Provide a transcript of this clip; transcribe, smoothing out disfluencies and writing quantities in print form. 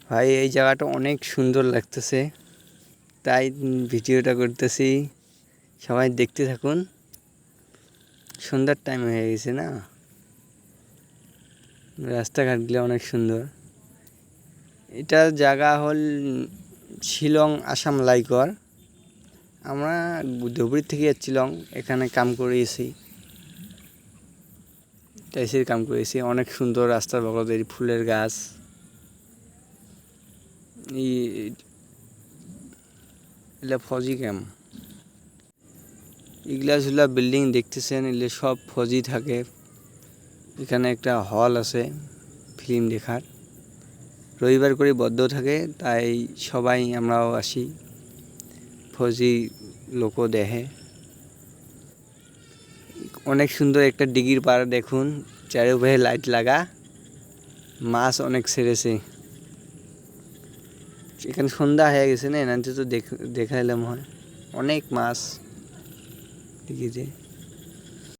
ভাই এই জায়গাটা অনেক সুন্দর লাগতেছে, তাই ভিডিওটা করতেছি। সবাই দেখতে থাকুন। সন্ধ্যার টাইম হয়ে গেছে না, রাস্তাঘাটগুলো অনেক সুন্দর। এটার জায়গা হল শিলং, আসাম লাইকর। আমরা ধুবড়ি থেকে যাচ্ছিলাম, এখানে কাম করেছি, টাইসের কাম করেছি। অনেক সুন্দর রাস্তার বগলে ফুলের গাছ। এগুলা ফৌজি ক্যাম্প। এগুলা ঝুলা বিল্ডিং দেখতেছেন, এগুলো সব ফৌজি থাকে। এখানে একটা হল আছে ফিল্ম দেখার, রবিবার করে বদ্ধ থাকে, তাই সবাই আমরাও আসি। ফৌজি লোকও দেখে। অনেক সুন্দর একটা দিঘির পাড় দেখুন, চারিপাশে লাইট লাগা, মাছ অনেক ছেড়েছে। এখানে সন্ধ্যা হয়ে গেছে না, এনাতে তো দেখাইলাম হয়। অনেক মাছ দিঘিতে।